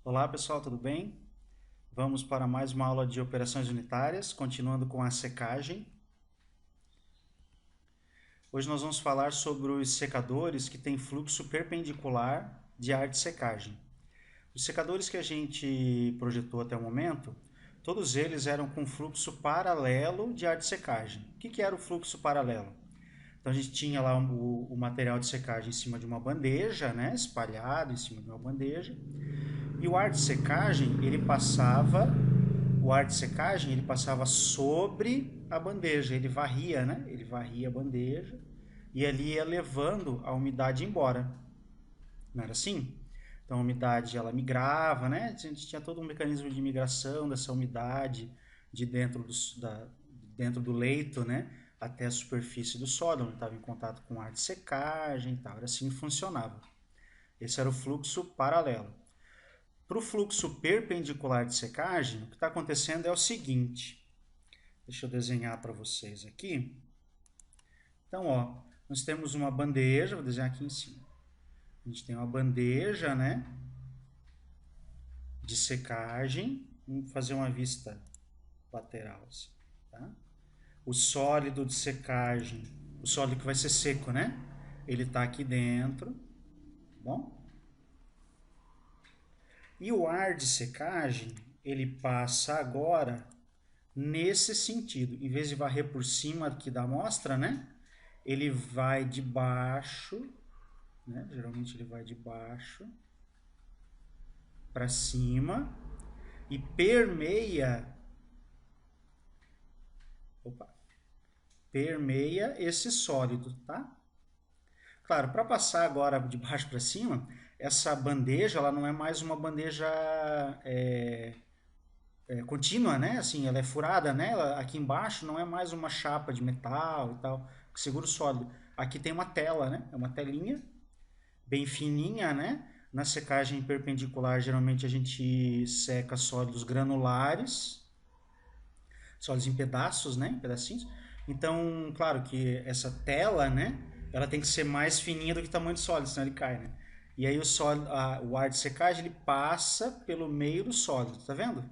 Olá pessoal, tudo bem? Vamos para mais uma aula de operações unitárias, continuando com a secagem. Hoje nós vamos falar sobre os secadores que têm fluxo perpendicular de ar de secagem. Os secadores que a gente projetou até o momento, todos eles eram com fluxo paralelo de ar de secagem. O que era o fluxo paralelo? Então a gente tinha lá o material de secagem em cima de uma bandeja, né, espalhado em cima de uma bandeja. E o ar de secagem, ele passava sobre a bandeja, ele varria, né? Ele varria a bandeja e ali ia levando a umidade embora. Não era assim? Então a umidade ela migrava, né? A gente tinha todo um mecanismo de migração dessa umidade de dentro do leito, né? Até a superfície do solo, onde estava em contato com o ar de secagem e tal. Era assim que funcionava. Esse era o fluxo paralelo. Para o fluxo perpendicular de secagem, o que está acontecendo é o seguinte. Deixa eu desenhar para vocês aqui. Então, ó, nós temos uma bandeja, vou desenhar aqui em cima. A gente tem uma bandeja, né, de secagem. Vamos fazer uma vista lateral, assim, tá? O sólido de secagem, o sólido que vai ser seco, né? Ele está aqui dentro, tá bom? E o ar de secagem, ele passa agora nesse sentido. Em vez de varrer por cima aqui da amostra, né? Ele vai de baixo, né? Geralmente ele vai de baixo para cima e permeia esse sólido, tá? Claro, para passar agora de baixo para cima, essa bandeja ela não é mais uma bandeja contínua, né? Assim, ela é furada, né? Aqui embaixo não é mais uma chapa de metal e tal que segura o sólido. Aqui tem uma tela, né? É uma telinha bem fininha, né? Na secagem perpendicular, geralmente a gente seca sólidos granulares, sólidos em pedaços, né? Em pedacinhos. Então, claro que essa tela, né? Ela tem que ser mais fininha do que o tamanho do sólido, senão ele cai, né? E aí o ar de secagem ele passa pelo meio do sólido, tá vendo?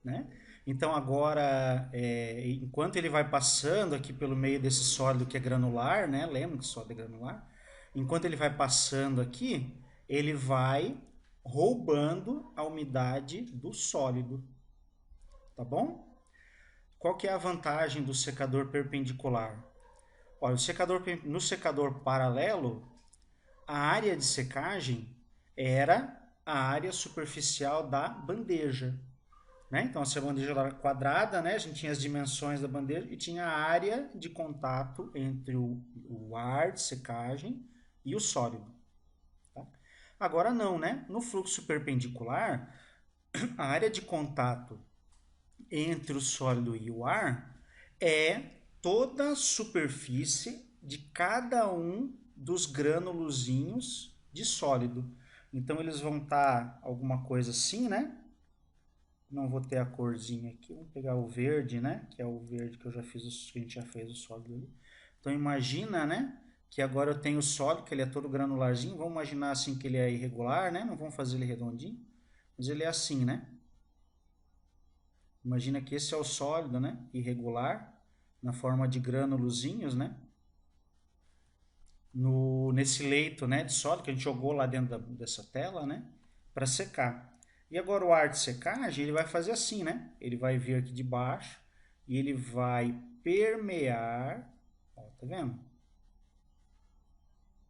Né? Então agora, enquanto ele vai passando aqui pelo meio desse sólido que é granular, né? Lembra que sólido é granular? Enquanto ele vai passando aqui, ele vai roubando a umidade do sólido, tá bom? Qual que é a vantagem do secador perpendicular? Olha, no secador paralelo, a área de secagem era a área superficial da bandeja. Né? Então, essa bandeja era quadrada, né? A gente tinha as dimensões da bandeja e tinha a área de contato entre o ar de secagem e o sólido. Tá? Agora não, né? No fluxo perpendicular, a área de contato entre o sólido e o ar é toda a superfície de cada um dos granulozinhos de sólido. Então eles vão estar alguma coisa assim, né? Não vou ter a corzinha aqui, vamos pegar o verde, né? Que é o verde que que a gente já fez o sólido ali. Então imagina, né? Que agora eu tenho o sólido, que ele é todo granularzinho. Vamos imaginar assim que ele é irregular, né? Não vamos fazer ele redondinho, mas ele é assim, né? Imagina que esse é o sólido, né? Irregular, na forma de granulozinhos, né? Nesse leito, né, de sólido que a gente jogou lá dentro dessa tela, né? Para secar. E agora o ar de secagem, ele vai fazer assim, né? Ele vai vir aqui de baixo e ele vai permear, ó, tá vendo?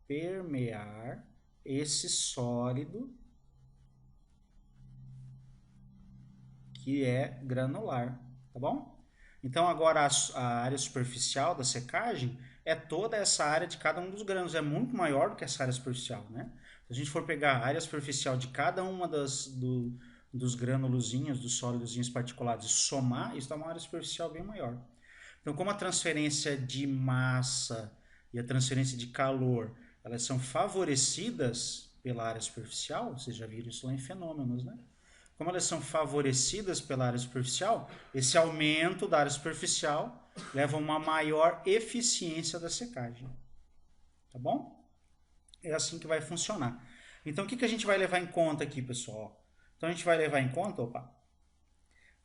Permear esse sólido que é granular, tá bom? Então agora a área superficial da secagem é toda essa área de cada um dos grãos, é muito maior do que essa área superficial, né? Se a gente for pegar a área superficial de cada uma dos granulozinhos, dos sólidozinhos particulados e somar, isso dá uma área superficial bem maior. Então, como a transferência de massa e a transferência de calor, elas são favorecidas pela área superficial, vocês já viram isso lá em fenômenos, né? Como elas são favorecidas pela área superficial, esse aumento da área superficial leva a uma maior eficiência da secagem. Tá bom? É assim que vai funcionar. Então, o que que a gente vai levar em conta aqui, pessoal? Então, a gente vai levar em conta,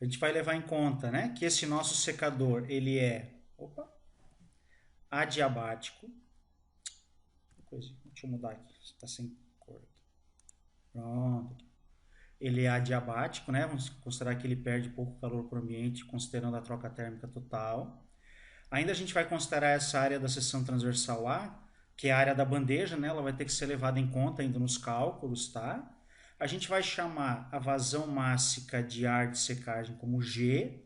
a gente vai levar em conta, né, que esse nosso secador, ele é, adiabático. Deixa eu mudar aqui, está sem cor aqui. Pronto. Ele é adiabático, né? Vamos considerar que ele perde pouco calor para o ambiente, considerando a troca térmica total. Ainda a gente vai considerar essa área da seção transversal A, que é a área da bandeja, né? Ela vai ter que ser levada em conta ainda nos cálculos, tá? A gente vai chamar a vazão mássica de ar de secagem como G.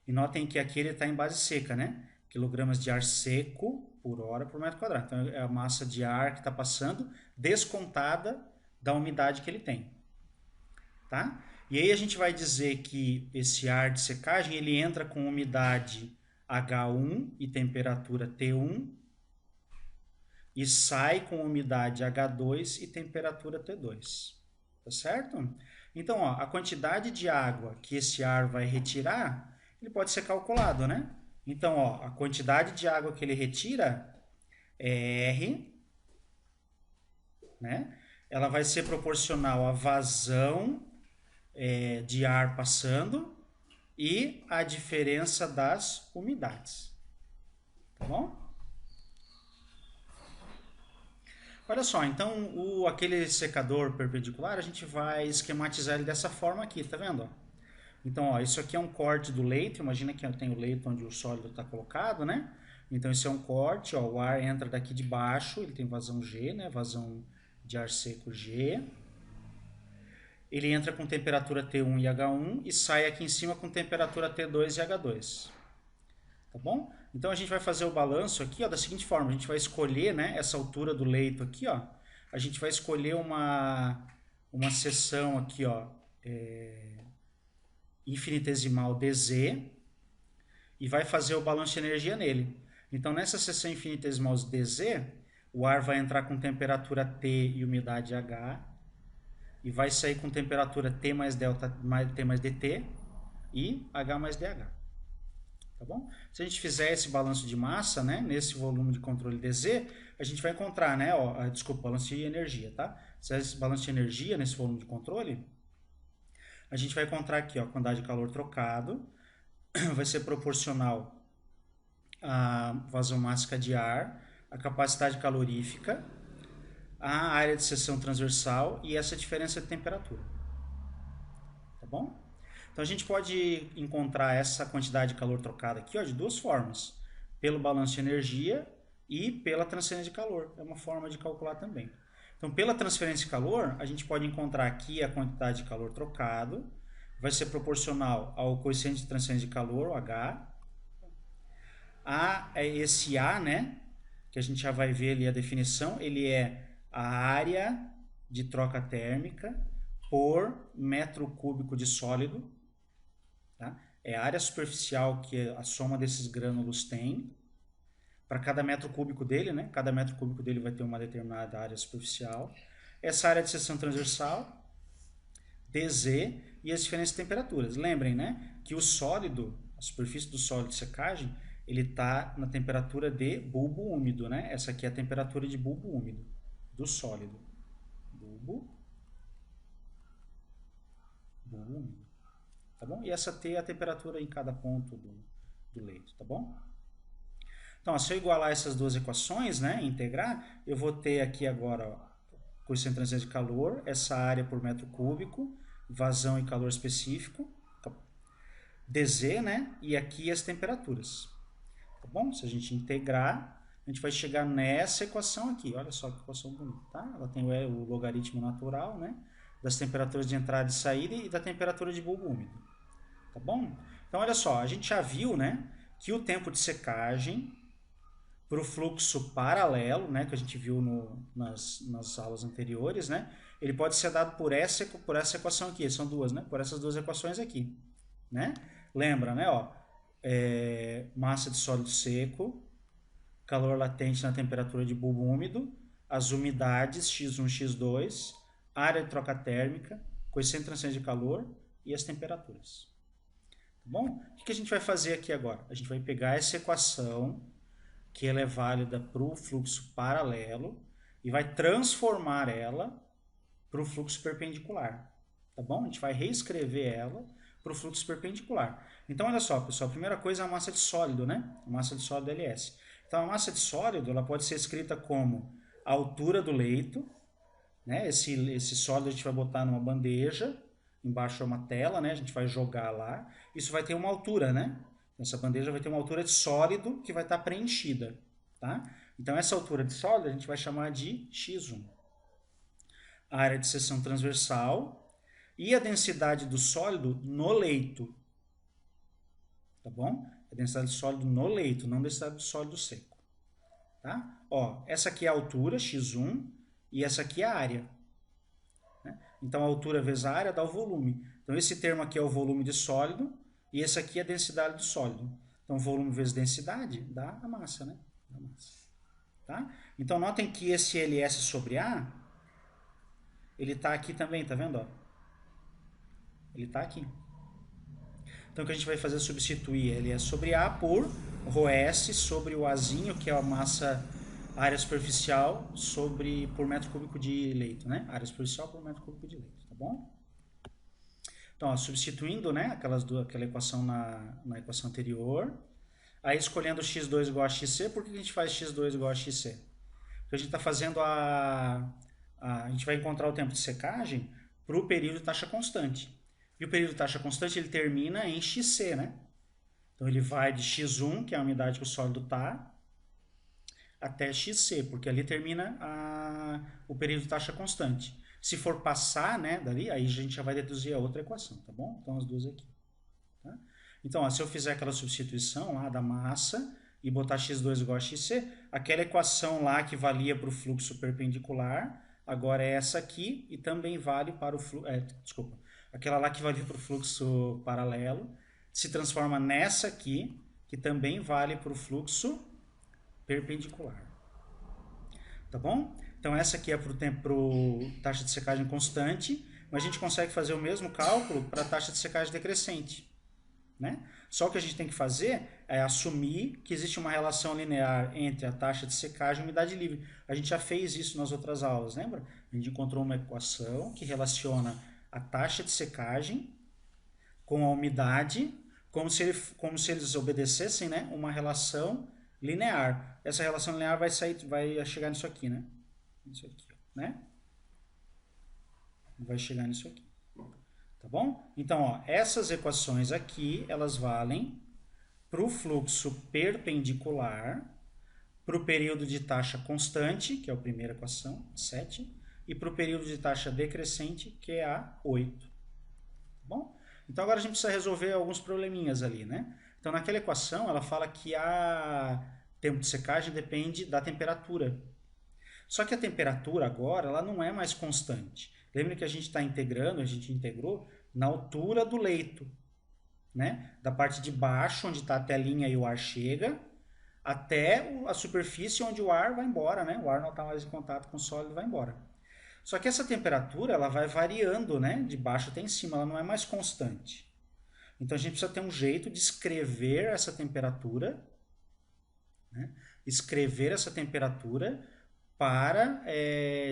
E notem que aqui ele está em base seca, né? Quilogramas de ar seco por hora por metro quadrado. Então é a massa de ar que está passando, descontada da umidade que ele tem. Tá? E aí a gente vai dizer que esse ar de secagem ele entra com umidade H1 e temperatura T1 e sai com umidade H2 e temperatura T2. Tá certo? Então, ó, a quantidade de água que esse ar vai retirar, ele pode ser calculado, né? Então, ó, a quantidade de água que ele retira é R, né? Ela vai ser proporcional à vazão de ar passando e a diferença das umidades. Tá bom? Olha só, então aquele secador perpendicular a gente vai esquematizar ele dessa forma aqui, tá vendo? Então, ó, isso aqui é um corte do leito, imagina que eu tenho o leito onde o sólido está colocado, né? Então, isso é um corte, ó, o ar entra daqui de baixo, ele tem vazão G, né? Vazão de ar seco G. Ele entra com temperatura T1 e H1 e sai aqui em cima com temperatura T2 e H2. Tá bom? Então a gente vai fazer o balanço aqui, ó, da seguinte forma, a gente vai escolher, né, essa altura do leito aqui, ó, a gente vai escolher uma seção aqui, ó, infinitesimal dz e vai fazer o balanço de energia nele. Então nessa seção infinitesimal dz, o ar vai entrar com temperatura T e umidade H e vai sair com temperatura T mais delta T mais dt e H mais dH. Tá bom? Se a gente fizer esse balanço de massa, né, nesse volume de controle dz, a gente vai encontrar, né, ó, desculpa, balanço de energia, tá? Se fizer esse balanço de energia nesse volume de controle, a gente vai encontrar aqui, ó, a quantidade de calor trocado vai ser proporcional à vazão mássica de ar, a capacidade calorífica, a área de seção transversal e essa diferença de temperatura. Tá bom? Então a gente pode encontrar essa quantidade de calor trocada aqui, ó, de duas formas. Pelo balanço de energia e pela transferência de calor. É uma forma de calcular também. Então pela transferência de calor, a gente pode encontrar aqui a quantidade de calor trocado. Vai ser proporcional ao coeficiente de transferência de calor, o H. Esse A, né, que a gente já vai ver ali a definição, ele é a área de troca térmica por metro cúbico de sólido. Tá? É a área superficial que a soma desses grânulos tem. Para cada metro cúbico dele, né? Cada metro cúbico dele vai ter uma determinada área superficial. Essa área de seção transversal, dz, e as diferentes temperaturas. Lembrem, né, que o sólido, a superfície do sólido de secagem, ele está na temperatura de bulbo úmido, né? Essa aqui é a temperatura de bulbo úmido do sólido. Bulbo úmido. Tá bom? E essa T é a temperatura em cada ponto do leito, tá bom? Então, se eu igualar essas duas equações, né, integrar, eu vou ter aqui agora coeficiente de transferência de calor, essa área por metro cúbico, vazão e calor específico, tá? dz, né, e aqui as temperaturas. Tá bom? Se a gente integrar, a gente vai chegar nessa equação aqui. Olha só que equação bonita, tá? Ela tem o logaritmo natural, né, das temperaturas de entrada e saída e da temperatura de bulbo úmido. Tá bom? Então, olha só, a gente já viu, né, que o tempo de secagem para o fluxo paralelo, né, que a gente viu nas aulas anteriores, né, ele pode ser dado por essa equação aqui, são duas, né, por essas duas equações aqui. Né? Lembra, né, ó, massa de sólido seco, calor latente na temperatura de bulbo úmido, as umidades X1, X2, área de troca térmica, coeficiente de transferência de calor e as temperaturas. Tá bom? O que a gente vai fazer aqui agora? A gente vai pegar essa equação, que ela é válida para o fluxo paralelo, e vai transformar ela para o fluxo perpendicular. Tá bom? A gente vai reescrever ela para o fluxo perpendicular. Então, olha só, pessoal, a primeira coisa é a massa de sólido, né? A massa de sólido LS. Então, a massa de sólido ela pode ser escrita como a altura do leito, né? Esse sólido a gente vai botar numa bandeja, embaixo é uma tela, né? A gente vai jogar lá. Isso vai ter uma altura, né? Essa bandeja vai ter uma altura de sólido que vai estar preenchida, tá? Então, essa altura de sólido a gente vai chamar de x1. A área de seção transversal e a densidade do sólido no leito, tá bom? A densidade do sólido no leito, não a densidade do sólido seco, tá? Ó, essa aqui é a altura, x1, e essa aqui é a área. Né? Então, a altura vezes a área dá o volume. Então, esse termo aqui é o volume de sólido, e esse aqui é a densidade do sólido. Então, volume vezes densidade dá a massa, né? Dá a massa. Tá? Então, notem que esse LS sobre A, ele está aqui também, tá vendo? Ó? Ele está aqui. Então, o que a gente vai fazer é substituir LS sobre A por ρS sobre o Azinho, que é a massa, área superficial, por metro cúbico de leito, né? Área superficial por metro cúbico de leito, tá bom? Então, ó, substituindo, né, aquela equação na equação anterior, aí escolhendo x2 igual a xc, por que a gente faz x2 igual a xc? Porque a gente está fazendo a gente vai encontrar o tempo de secagem para o período de taxa constante. E o período de taxa constante ele termina em xc, né? Então ele vai de x1, que é a umidade que o sólido está, até xc, porque ali termina o período de taxa constante. Se for passar, né, dali, aí a gente já vai deduzir a outra equação, tá bom? Então as duas aqui. Tá? Então, ó, se eu fizer aquela substituição lá da massa e botar x2 igual a xc, aquela equação lá que valia para o fluxo perpendicular, agora é essa aqui e também vale para o fluxo... desculpa. Aquela lá que valia para o fluxo paralelo se transforma nessa aqui, que também vale para o fluxo perpendicular. Tá bom? Então, essa aqui é para taxa de secagem constante, mas a gente consegue fazer o mesmo cálculo para a taxa de secagem decrescente. Né? Só que a gente tem que fazer é assumir que existe uma relação linear entre a taxa de secagem e a umidade livre. A gente já fez isso nas outras aulas, lembra? A gente encontrou uma equação que relaciona a taxa de secagem com a umidade, como se eles obedecessem, né, uma relação linear. Essa relação linear vai chegar nisso aqui, né? Isso aqui, né? Vai chegar nisso aqui. Tá bom? Então, ó, essas equações aqui, elas valem para o fluxo perpendicular, para o período de taxa constante, que é a primeira equação, 7, e para o período de taxa decrescente, que é a 8. Tá bom? Então, agora a gente precisa resolver alguns probleminhas ali, né? Então, naquela equação, ela fala que o tempo de secagem depende da temperatura. Só que a temperatura agora, ela não é mais constante. Lembra que a gente está integrando, a gente integrou na altura do leito, né? Da parte de baixo, onde está a telinha e o ar chega, até a superfície onde o ar vai embora, né? O ar não está mais em contato com o sólido e vai embora. Só que essa temperatura, ela vai variando, né? De baixo até em cima, ela não é mais constante. Então a gente precisa ter um jeito de escrever essa temperatura, né? Escrever essa temperatura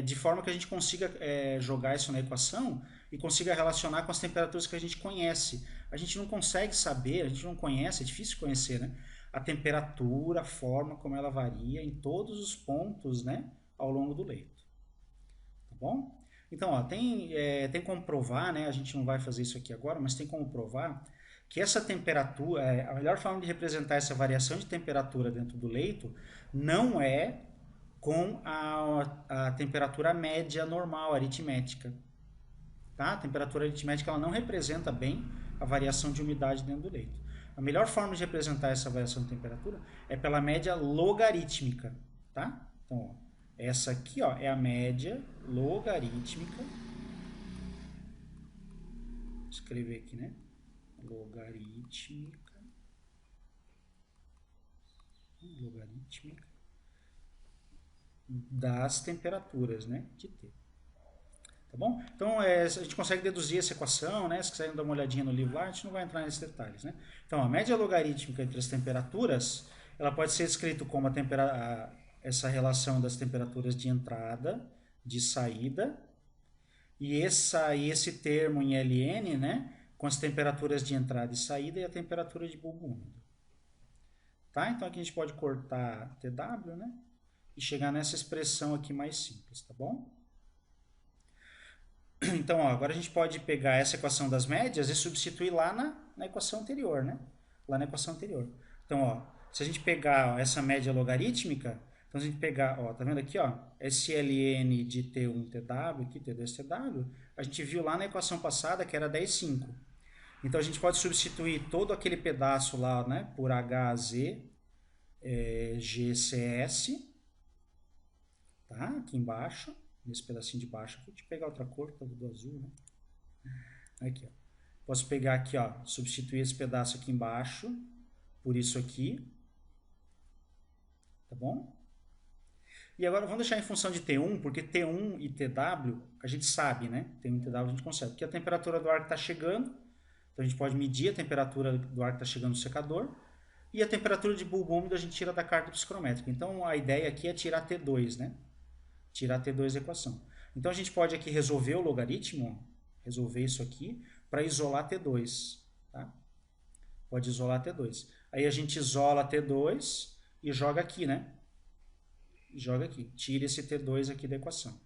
de forma que a gente consiga jogar isso na equação e consiga relacionar com as temperaturas que a gente conhece. A gente não consegue saber, a gente não conhece, é difícil conhecer, né? A temperatura, a forma como ela varia em todos os pontos, né, ao longo do leito. Tá bom? Então, ó, tem como provar, né? A gente não vai fazer isso aqui agora, mas tem como provar que essa temperatura, a melhor forma de representar essa variação de temperatura dentro do leito não é com a temperatura média normal, aritmética. Tá? A temperatura aritmética ela não representa bem a variação de umidade dentro do leito. A melhor forma de representar essa variação de temperatura é pela média logarítmica. Tá? Então, ó, essa aqui ó, é a média logarítmica. Vou escrever aqui, né? Logarítmica. Das temperaturas, né, de T. Tá bom? Então, a gente consegue deduzir essa equação, né? Se quiserem dar uma olhadinha no livro lá, a gente não vai entrar nesses detalhes, né? Então, a média logarítmica entre as temperaturas, ela pode ser escrita como essa relação das temperaturas de entrada, de saída, e esse termo em Ln, né, com as temperaturas de entrada e saída e a temperatura de bulbo úmido. Tá? Então aqui a gente pode cortar TW, né, e chegar nessa expressão aqui mais simples, tá bom? Então, ó, agora a gente pode pegar essa equação das médias e substituir lá na equação anterior, né? Lá na equação anterior. Então, ó, se a gente pegar ó, essa média logarítmica, então se a gente pegar, ó, tá vendo aqui, ó, SLN de T1 TW, aqui T2 TW, a gente viu lá na equação passada que era 10,5. Então a gente pode substituir todo aquele pedaço lá, né, por HZ GCS, tá? Aqui embaixo, nesse pedacinho de baixo aqui. Deixa eu pegar outra cor, tá tudo azul, né? Aqui, ó. Posso pegar aqui, ó, substituir esse pedaço aqui embaixo por isso aqui, tá bom? E agora vamos deixar em função de T1, porque T1 e TW a gente sabe, né? T1 e TW a gente consegue, porque a temperatura do ar que está chegando, então a gente pode medir a temperatura do ar que está chegando no secador, e a temperatura de bulbo úmido a gente tira da carta psicométrica. Então a ideia aqui é tirar T2, né? Tirar T2 da equação. Então a gente pode aqui resolver o logaritmo, resolver isso aqui, para isolar T2. Tá? Pode isolar T2. Aí a gente isola T2 e joga aqui, né? Joga aqui. Tira esse T2 aqui da equação.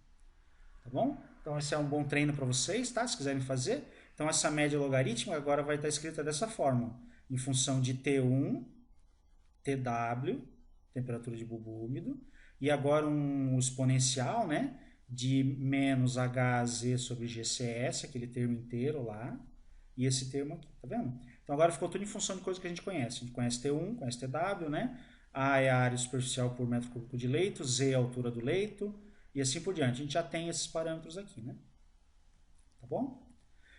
Tá bom? Então esse é um bom treino para vocês, tá? Se quiserem fazer. Então essa média logarítmica agora vai estar escrita dessa forma. Em função de T1, TW, temperatura de bulbo úmido, e agora um exponencial, né, de menos HZ sobre GCS, aquele termo inteiro lá, e esse termo aqui, tá vendo? Então agora ficou tudo em função de coisas que a gente conhece. A gente conhece T1, conhece TW, né? A é a área superficial por metro cúbico de leito, Z é a altura do leito, e assim por diante. A gente já tem esses parâmetros aqui, né? Tá bom?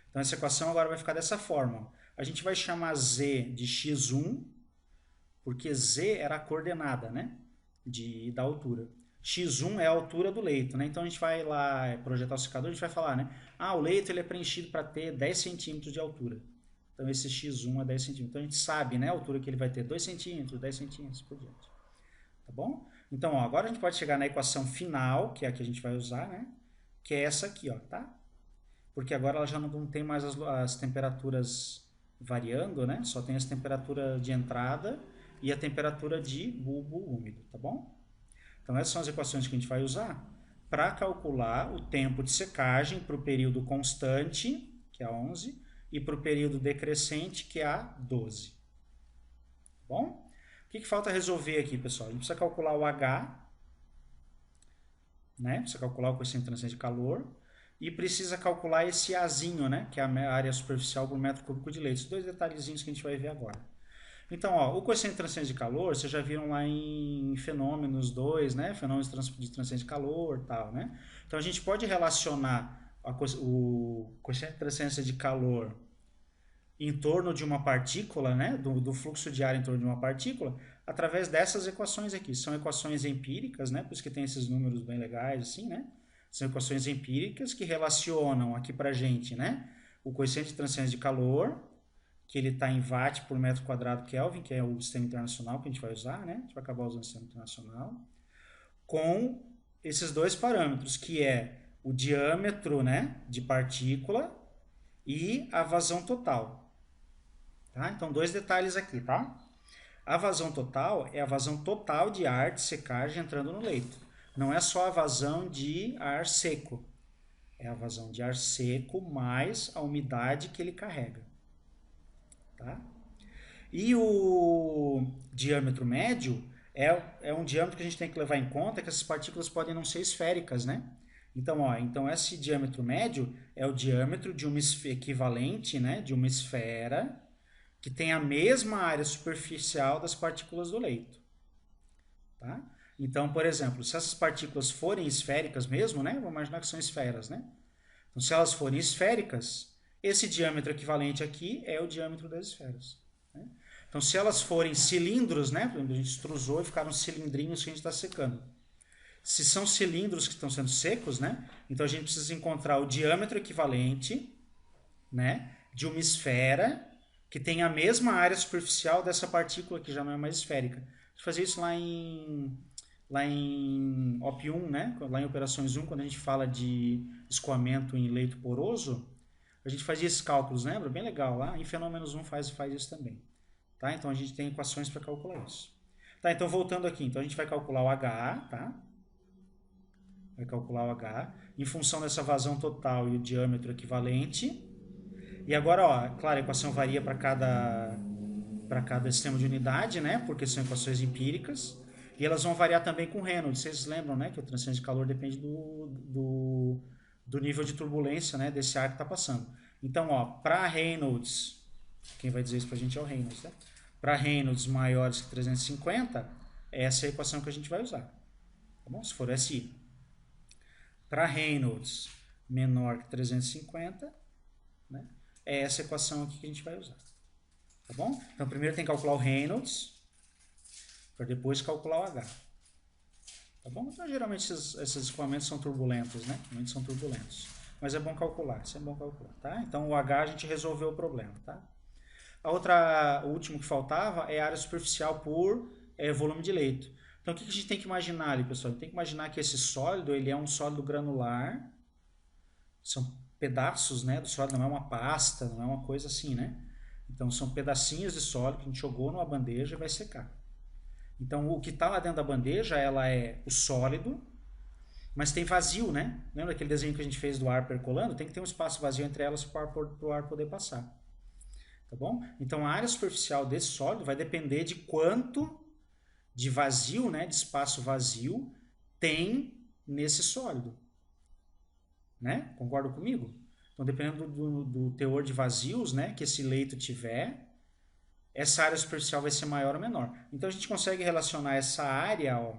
Então essa equação agora vai ficar dessa forma. A gente vai chamar Z de x1, porque Z era a coordenada, né? Da altura. X1 é a altura do leito, né? Então a gente vai lá projetar o secador, a gente vai falar, né? Ah, o leito ele é preenchido para ter 10 centímetros de altura. Então esse X1 é 10 centímetros. Então a gente sabe, né? A altura que ele vai ter 2 centímetros, 10 centímetros, por diante. Tá bom? Então, ó, agora a gente pode chegar na equação final, que é a que a gente vai usar, né? Que é essa aqui, ó, tá? Porque agora ela já não tem mais as temperaturas variando, né? Só tem as temperaturas de entrada e a temperatura de bulbo úmido, tá bom? Então essas são as equações que a gente vai usar para calcular o tempo de secagem para o período constante, que é a 11, e para o período decrescente, que é a 12. Tá bom? O que falta resolver aqui, pessoal? A gente precisa calcular o H, né? Precisa calcular o coeficiente de transferência de calor e precisa calcular esse Azinho, né? Que é a área superficial por metro cúbico de leito. Esses dois detalhezinhos que a gente vai ver agora. Então, ó, o coeficiente de transferência de calor, vocês já viram lá em Fenômenos 2, né? Fenômenos de transferência de calor e tal, né? Então, a gente pode relacionar o coeficiente de transferência de calor em torno de uma partícula, né? Do fluxo de ar em torno de uma partícula, através dessas equações aqui. São equações empíricas, né? Por isso que tem esses números bem legais, assim, né? São equações empíricas que relacionam aqui pra gente, né? O coeficiente de transferência de calor, que ele está em watt por metro quadrado Kelvin, que é o sistema internacional que a gente vai usar, né? A gente vai acabar usando o sistema internacional, com esses dois parâmetros, que é o diâmetro, né, de partícula e a vazão total. Tá? Então, dois detalhes aqui, tá? A vazão total é a vazão total de ar de secagem entrando no leito. Não é só a vazão de ar seco. É a vazão de ar seco mais a umidade que ele carrega. Tá? E o diâmetro médio é um diâmetro que a gente tem que levar em conta que essas partículas podem não ser esféricas, né? Então, ó, então esse diâmetro médio é o diâmetro de uma equivalente, né, de uma esfera que tem a mesma área superficial das partículas do leito. Tá? Então, por exemplo, se essas partículas forem esféricas mesmo, né, vamos imaginar que são esferas, né? Então, se elas forem esféricas, esse diâmetro equivalente aqui é o diâmetro das esferas. Né? Então, se elas forem cilindros, né? Por exemplo, a gente extrusou e ficaram cilindrinhos que a gente está secando. Se são cilindros que estão sendo secos, né? Então, a gente precisa encontrar o diâmetro equivalente, né, de uma esfera que tem a mesma área superficial dessa partícula que já não é mais esférica. Vou fazer isso lá em lá em OP1, né? Lá em operações 1, quando a gente fala de escoamento em leito poroso, a gente fazia esses cálculos, lembra? Bem legal lá. Em fenômenos 1 faz isso também. Tá? Então a gente tem equações para calcular isso. Tá, então voltando aqui, então a gente vai calcular o HA, tá? Vai calcular o HA em função dessa vazão total e o diâmetro equivalente. E agora, ó, claro, a equação varia para cada sistema de unidade, né? Porque são equações empíricas. E elas vão variar também com Reynolds. Vocês lembram, né? Que a transferência de calor depende do nível de turbulência, né? Desse ar que está passando. Então, ó, para Reynolds, quem vai dizer isso para a gente é o Reynolds, né? Para Reynolds maiores que 350, essa é a equação que a gente vai usar. Tá bom? Se for SI. Para Reynolds menor que 350, né? É essa equação aqui que a gente vai usar. Tá bom? Então, primeiro tem que calcular o Reynolds, para depois calcular o H. Tá bom? Então, geralmente esses escoamentos são turbulentos, né? Normalmente são turbulentos. Mas é bom calcular, isso é bom calcular, tá? Então, o H a gente resolveu o problema, tá? O último que faltava é a área superficial por volume de leito. Então, o que a gente tem que imaginar ali, pessoal? A gente tem que imaginar que esse sólido, ele é um sólido granular. São pedaços, né, do sólido, não é uma pasta, não é uma coisa assim, né? Então, são pedacinhos de sólido que a gente jogou numa bandeja e vai secar. Então, o que está lá dentro da bandeja, ela é o sólido, mas tem vazio, né? Lembra aquele desenho que a gente fez do ar percolando? Tem que ter um espaço vazio entre elas para o ar poder passar. Tá bom? Então, a área superficial desse sólido vai depender de quanto de vazio, né, de espaço vazio, tem nesse sólido. Né? Concorda comigo? Então, dependendo do teor de vazios, né, que esse leito tiver, essa área superficial vai ser maior ou menor. Então, a gente consegue relacionar essa área, ó,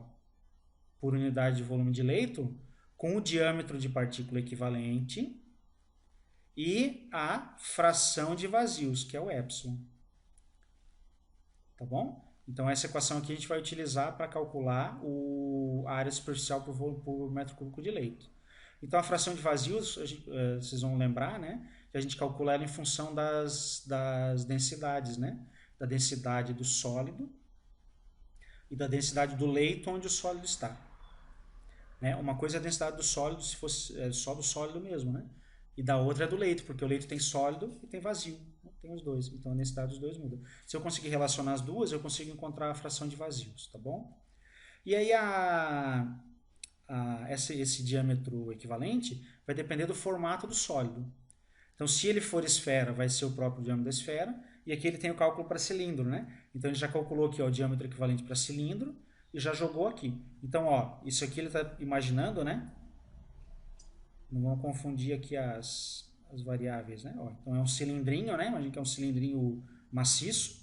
por unidade de volume de leito com o diâmetro de partícula equivalente e a fração de vazios, que é o epsilon. Tá bom? Então, essa equação aqui a gente vai utilizar para calcular a área superficial por metro cúbico de leito. Então, a fração de vazios, vocês vão lembrar, né? Que a gente calcula ela em função das densidades, né? Da densidade do sólido e da densidade do leito onde o sólido está. Né? Uma coisa é a densidade do sólido, se fosse só do sólido mesmo, né? E da outra é do leito, porque o leito tem sólido e tem vazio. Né? Tem os dois, então a densidade dos dois muda. Se eu conseguir relacionar as duas, eu consigo encontrar a fração de vazios, tá bom? E aí esse diâmetro equivalente vai depender do formato do sólido. Então, se ele for esfera, vai ser o próprio diâmetro da esfera. E aqui ele tem o cálculo para cilindro, né? Então, ele já calculou aqui ó, o diâmetro equivalente para cilindro e já jogou aqui. Então, ó, isso aqui ele está imaginando, né? Não vamos confundir aqui as variáveis, né? Ó, então, é um cilindrinho, né? Imagina que é um cilindrinho maciço.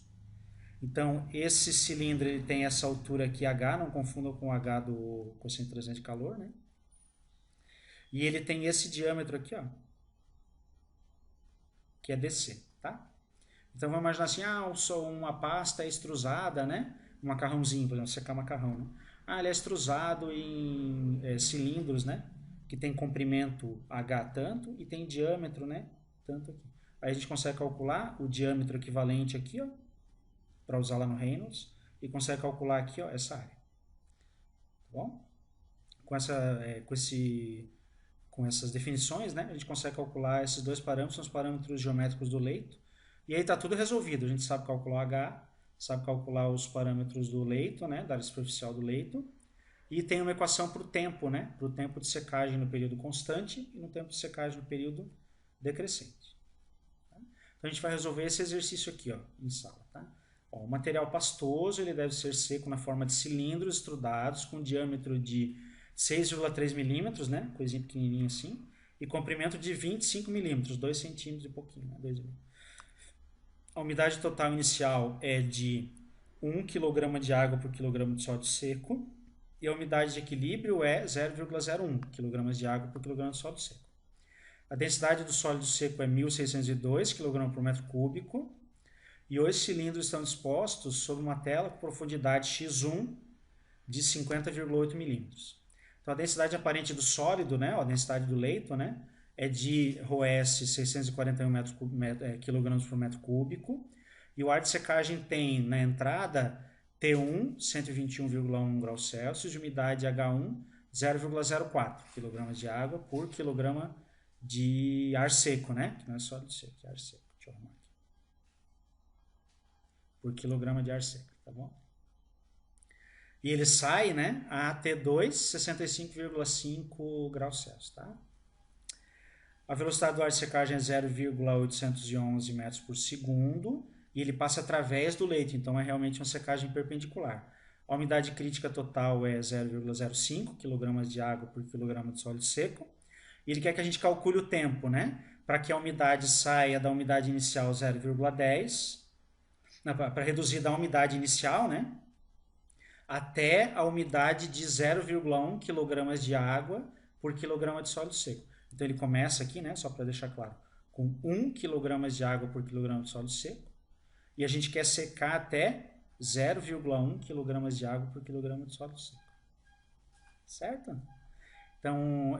Então, esse cilindro ele tem essa altura aqui, H, não confundam com o H do quociente transante de calor, né? E ele tem esse diâmetro aqui, ó, que é DC, tá? Então, vamos imaginar assim, uma pasta extrusada, né? Um macarrãozinho, por exemplo, secar macarrão, né? Ele é extrusado em cilindros, né? Que tem comprimento H tanto e tem diâmetro, né? Tanto aqui. Aí a gente consegue calcular o diâmetro equivalente aqui, ó, para usar lá no Reynolds, e consegue calcular aqui ó, essa área. Tá bom? Com essas definições, né, a gente consegue calcular esses dois parâmetros, são os parâmetros geométricos do leito, e aí está tudo resolvido. A gente sabe calcular o H, sabe calcular os parâmetros do leito, né, da área superficial do leito, e tem uma equação para o tempo, né, para o tempo de secagem no período constante e no tempo de secagem no período decrescente. Tá? Então a gente vai resolver esse exercício aqui ó, em sala. Tá? Ó, o material pastoso ele deve ser seco na forma de cilindros estrudados com diâmetro de 6,3 milímetros, né? Coisinha pequenininha assim, e comprimento de 25 milímetros, 2 centímetros e pouquinho, né? 2 A umidade total inicial é de 1 kg de água por quilograma de sólido seco, e a umidade de equilíbrio é 0,01 kg de água por quilograma de sólido seco. A densidade do sólido seco é 1.602 kg por metro cúbico, e os cilindros estão dispostos sobre uma tela com profundidade x1 de 50,8 milímetros. Então, a densidade aparente do sólido, né, a densidade do leito, né, é de ρS 641 kg por metro cúbico, e o ar de secagem tem na entrada T1, 121,1 graus Celsius, de umidade H1, 0,04 kg de água por quilograma de ar seco, né? Que não é sólido seco, é ar seco. Deixa eu arrumar aqui. Por quilograma de ar seco, tá bom? E ele sai, né, a T2, 65,5 graus Celsius, tá? A velocidade do ar de secagem é 0,811 metros por segundo e ele passa através do leito, então é realmente uma secagem perpendicular. A umidade crítica total é 0,05 kg de água por quilograma de sólido seco. E ele quer que a gente calcule o tempo, né? Para que a umidade saia da umidade inicial 0,10, para reduzir da umidade inicial, né? Até a umidade de 0,1 kg de água por quilograma de sólido seco. Então ele começa aqui, né, só para deixar claro, com 1 kg de água por quilograma de sólido seco, e a gente quer secar até 0,1 kg de água por quilograma de sólido seco. Certo? Então,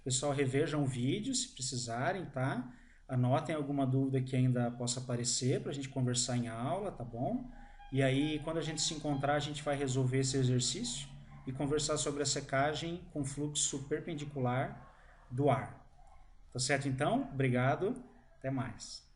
pessoal, revejam o vídeo se precisarem, tá? Anotem alguma dúvida que ainda possa aparecer para a gente conversar em aula, tá bom? E aí, quando a gente se encontrar, a gente vai resolver esse exercício e conversar sobre a secagem com fluxo perpendicular do ar. Tá certo então? Obrigado. Até mais.